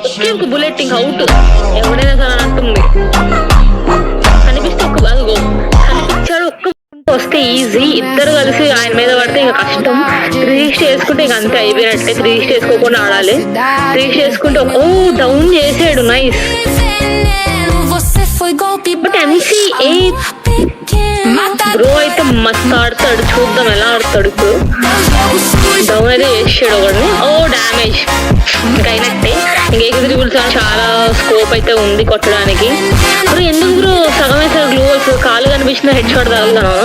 ఒకే ఒక బుల్లెట్ ఇంక అవుట్. ఎవడైనా సరే అంటుంది. కనిపిస్తే అదిగో కనిపించాడు. ఒక్క వస్తే ఈజీ. ఇద్దరు కలిసి ఆయన మీద పడితే ఇంకా కష్టం. 3 చేసుకుంటే ఇంక అంతే అయిపోయినట్టే. 3 చేసుకోకుండా ఆడాలి. 3 చేసుకుంటే ఓ డౌన్ చేసాడు. నైస్. బట్ MCA బ్రో అయితే మస్తు ఆడతాడు. చూద్దాం ఎలా ఆడతాడు ఇప్పుడు. డౌన్ అయితే చేసాడు ఒకడిని. ఓ డ్యామేజ్ ఇంకా అయినట్టే. ఇంకా ఏకత్రిబుల్స్ చాలా స్కోప్ అయితే ఉంది కొట్టడానికి. బ్రో ఎందుకు బ్రో సగం వేసారు గ్లూవల్స్. కాలు కనిపించిన హెడ్ షాట్ తగులుతాను.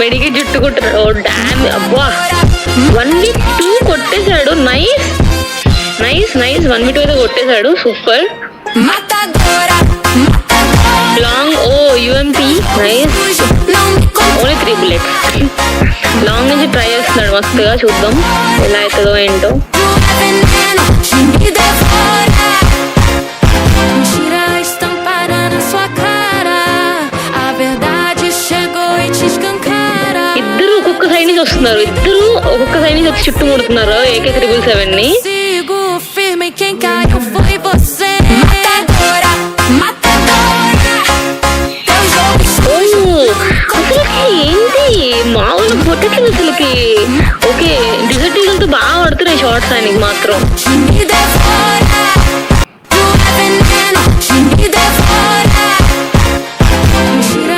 మెడికి జుట్టుకుంటున్నాడు. ఓ డ్యామ్ అబ్బా 1v2 కొట్టేశాడు. Nice nice nice. 1v2 అయితే కొట్టేశాడు. సూపర్. లాంగ్ ఓ UMP nice. Only 3 bullets. Long నుంచి ట్రై చేస్తున్నాడు మస్తుగా. చూద్దాం ఎలా అవుతుందో ఏంటో. ఇద్దరు ఒక్కొక్క సైడ్ నుంచి వస్తున్నారు. ఇద్దరు ఒక్కొక్క సైడ్ నుంచి వచ్చి చుట్టుముడుతున్నారు AK-777 ని. ఏంటి మామూలు కొట్టట్లేదు అసలుకి. ఓకే డిజర్ట్ ఈగల్తో బాగా పడుతున్నాయి షార్ట్స్ ఆయనకి మాత్రం.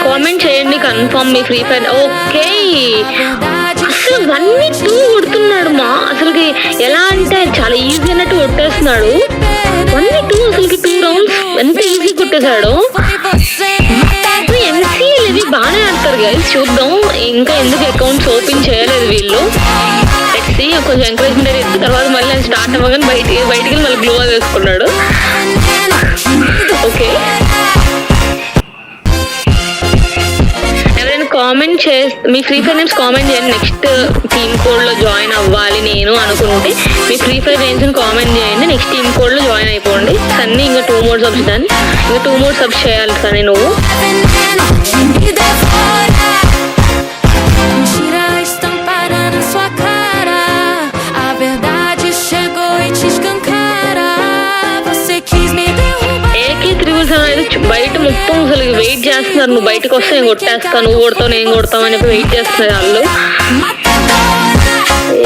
కామెంట్ చేయండి కన్ఫర్మ్ మీ ఫ్రీ ఫైర్. ఓకే అసలు 1v2 కొడుతున్నాడు మా. అసలుకి ఎలా అంటే చాలా ఈజీ అన్నట్టు కొట్టేస్తున్నాడు. 1v2 అసలుకి 2 rounds ఎంత ఈజీ కొట్టేశాడు. MCL ఇవి బాగానే ఆడతారు గైస్. చూద్దాం ఇంకా ఎందుకు అకౌంట్స్ ఓపెన్ చేయలేదు వీళ్ళు. టెక్సీ కొంచెం ఎంకరేజ్మెంట్ ఇచ్చి తర్వాత మళ్ళీ స్టార్ట్ అవ్వగానే బయటికి మళ్ళీ గ్లోవల్ వేసుకున్నాడు. ఓకే ఎవరైనా కామెంట్ మీ ఫ్రీ ఫైర్ నేమ్స్ కామెంట్ చేయండి. నెక్స్ట్ టీమ్ కోడ్ లో జాయిన్ అవ్వాలి నేను అనుకుంటే మీ ఫ్రీ ఫైర్ నేమ్స్ కామెంట్ చేయండి. నెక్స్ట్ టీమ్ కోడ్ లో జాయిన్ అయిపోండి. సన్నీ ఇంకా 2 more subs డన్. ఇంకా 2 more subs చేయాలి సన్నీ నువ్వు. బయట మొత్తం అసలు వెయిట్ చేస్తున్నారు. నువ్వు బయటకు వస్తే నేను కొట్టేస్తాను, నువ్వు కొడతావు నేను కొడతావు అని చెప్పి వెయిట్ చేస్తున్నారు వాళ్ళు.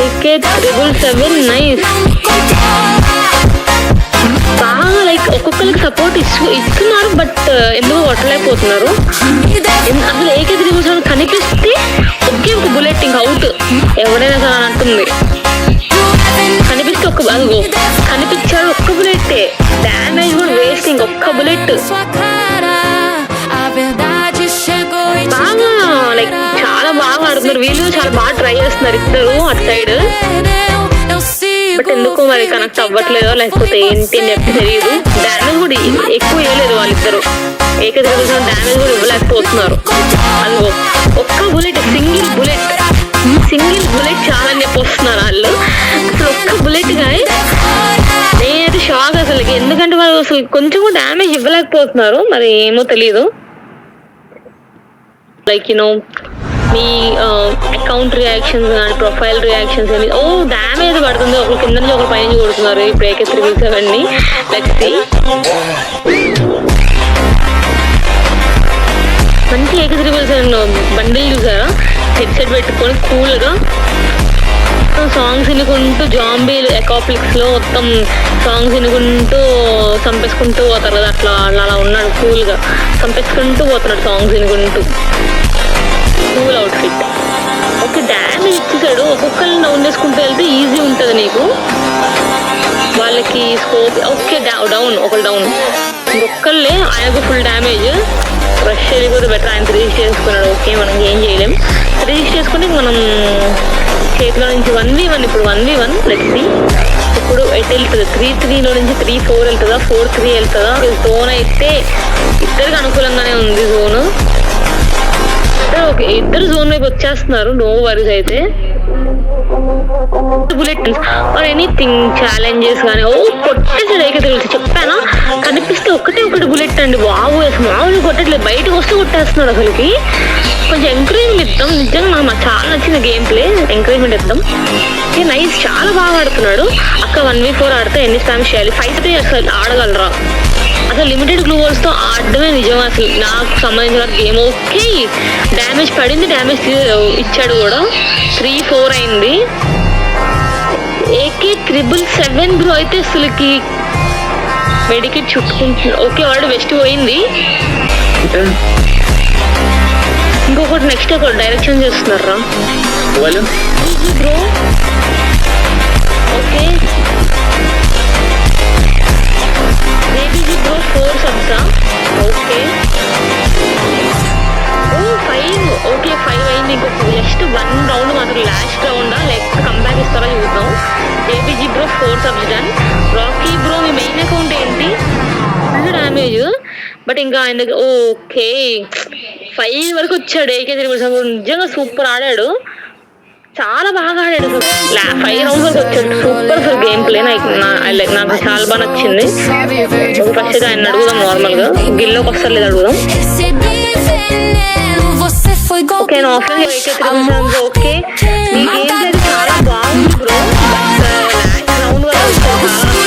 AK-777 nice. బాగా లైక్ ఒక్కొక్కరికి సపోర్ట్ ఇస్తున్నారు బట్ ఎందుకు కొట్టలేకపోతున్నారు. అసలు AK-777 కనిపిస్తే ఒకే ఒక బుల్లెట్ ఇంక అవుట్. ఎవడైనా సరే అంటుంది. కనిపిస్తే అదిగో కనిపించాడు. ఒక్క బుల్లెట్. డ్యామేజ్ కూడా వేస్ట్. ఇంకొక్క బుల్లెట్. బాగా లైక్ చాలా బాగా ఆడుతున్నారు వీళ్ళు. చాలా బాగా ట్రై చేస్తున్నారు ఇద్దరు అటు సైడ్. బట్ ఎందుకో మరి కనెక్ట్ అవ్వట్లేదో లేకపోతే ఏంటి అని చెప్పి తెలియదు. డ్యామేజ్ కూడా ఎక్కువ వేయలేదు వాళ్ళిద్దరు. AK-777 డ్యామేజ్ కూడా ఇవ్వలేకపోతున్నారు. అదిగో ఒక్క బుల్లెట్. సింగిల్ బుల్లెట్ చాలా అని చెప్పి వస్తున్నారు వాళ్ళు. అసలు ఒక్క బుల్లెట్ గాయ నేనైతే షాక్ అసలు. ఎందుకంటే వాళ్ళు అసలు కొంచెం కూడా డ్యామేజ్ ఇవ్వలేకపోతున్నారు. మరి ఏమో తెలియదు. లైక్ మీ అకౌంట్ రియాక్షన్స్ కానీ ప్రొఫైల్ రియాక్షన్స్ కానీ ఓ డ్యామేజ్ పడుతుంది. ఒకరు కింద నుంచి ఒకరు పైన కొడుతున్నారు. ఇప్పుడు AK-777 ని మంచి AK-777 బండిల్ చూసారా. హెడ్సెట్ పెట్టుకొని కూల్గా సాంగ్స్ వినుకుంటూ జాంబీలు ఎకాప్లిక్స్ లో మొత్తం సాంగ్స్ వినుకుంటూ చంపేసుకుంటూ పోతారు కదా. అలా ఉన్నాడు కూల్గా చంపేసుకుంటూ పోతున్నాడు సాంగ్స్ వినుకుంటూ. Cool outfit. ఓకే డ్యామేజ్ ఇచ్చేసాడు. ఒక్కొక్కరిని డౌన్ చేసుకుంటూ వెళ్తే ఈజీ ఉంటుంది నీకు. వాళ్ళకి స్కోప్. ఓకే డౌన్ ఒకరు డౌన్. ఇంకొకళ్ళే ఆయనకు ఫుల్ డ్యామేజ్. రష్ వెళ్ళిపోతే బెటర్. ఆయన 3 చేసుకున్నాడు. ఓకే మనం ఏం చేయలేం. 3 చేసుకుంటే మనం చేతిలో నుంచి 1v1. ఇప్పుడు 1v1 లెట్స్. ఇప్పుడు ఎటు వెళ్తుంది? 3-3లో నుంచి 3-4 వెళ్తుందా, 4-3 వెళ్తుందా? జోన్ అయితే ఇద్దరికి అనుకూలంగానే ఉంది జోన్. ఓకే ఇద్దరు జోన్ వైపు వచ్చేస్తున్నారు. నో వరీస్ అయితే బుల్లెట్ ఆర్ ఎనీథింగ్ ఛాలెంజెస్ కానీ కొట్టేసాడు ఏకైతే తెలిసి చెప్పానా, కనిపిస్తే ఒకటే ఒకటి బుల్లెట్ అండి బాబు, అసలు మామూలు కొట్టట్లేదు, బయటకు వస్తే కొట్టేస్తున్నాడు. అసలుకి కొంచెం ఎంకరేజ్మెంట్ ఇద్దాం, నిజంగా నాకు చాలా నచ్చింది గేమ్ ప్లే, ఎంకరేజ్మెంట్ ఇద్దాం. నైస్, చాలా బాగా ఆడుతున్నాడు. అక్క 1v4 ఆడితే ఎన్ని స్పామ్స్ చేయాలి, 5-3 అసలు ఆడగలరా, అసలు లిమిటెడ్ గ్లూ వాల్స్ తో ఆడడమే నిజం అసలు నాకు సంబంధించిన గేమ్. ఓకే డ్యామేజ్ పడింది, డ్యామేజ్ ఇచ్చాడు కూడా, 3-4 అయింది. AK 777 బ్రో అయితే అసలుకి మెడికిట్ చుట్టుకుంటున్నాడు. ఓకే వాడు వెస్ట్ పోయింది. ఇంకొకటి నెక్స్ట్ ఒక డైరెక్షన్ చేస్తున్నారా బ్రో. ఓకే ఏబీజీ బ్రో 4 సబ్సా. ఓకే 5. ఓకే 5 అయింది. ఇంకొక జస్ట్ 1 రౌండ్ మాత్రం, లాస్ట్ రౌండ్ లేకపోతే కంబ్యాక్ ఇస్తారా చూద్దాం. ABG bro 4 subs done. Rocky bro మీ మెయిన్ అకౌంట్ ఏంటి, ఫుల్ డ్యామేజ్ బట్ ఇంకా ఆయన ఓకే 5 వరకు వచ్చాడు. ఏకే నిజంగా సూపర్ ఆడాడు, చాలా బాగా ఆడాడు అసలు. 5 రౌండ్స్ వరకు వచ్చాడు, సూపర్ అసలు గేమ్ ప్లే. నాకు చాలా బాగా నచ్చింది. ఫస్ట్ ఆయన అడుగుదాం, నార్మల్ గా గిల్లోకి వస్తారు లేదా అడుగుదాం. ఓకే ఆఫ్లైన్ ఓకే ఈ గేమ్ ప్లే చాలా బాగుంది బ్రో, బట్ లాస్ట్ రౌండ్ వరకు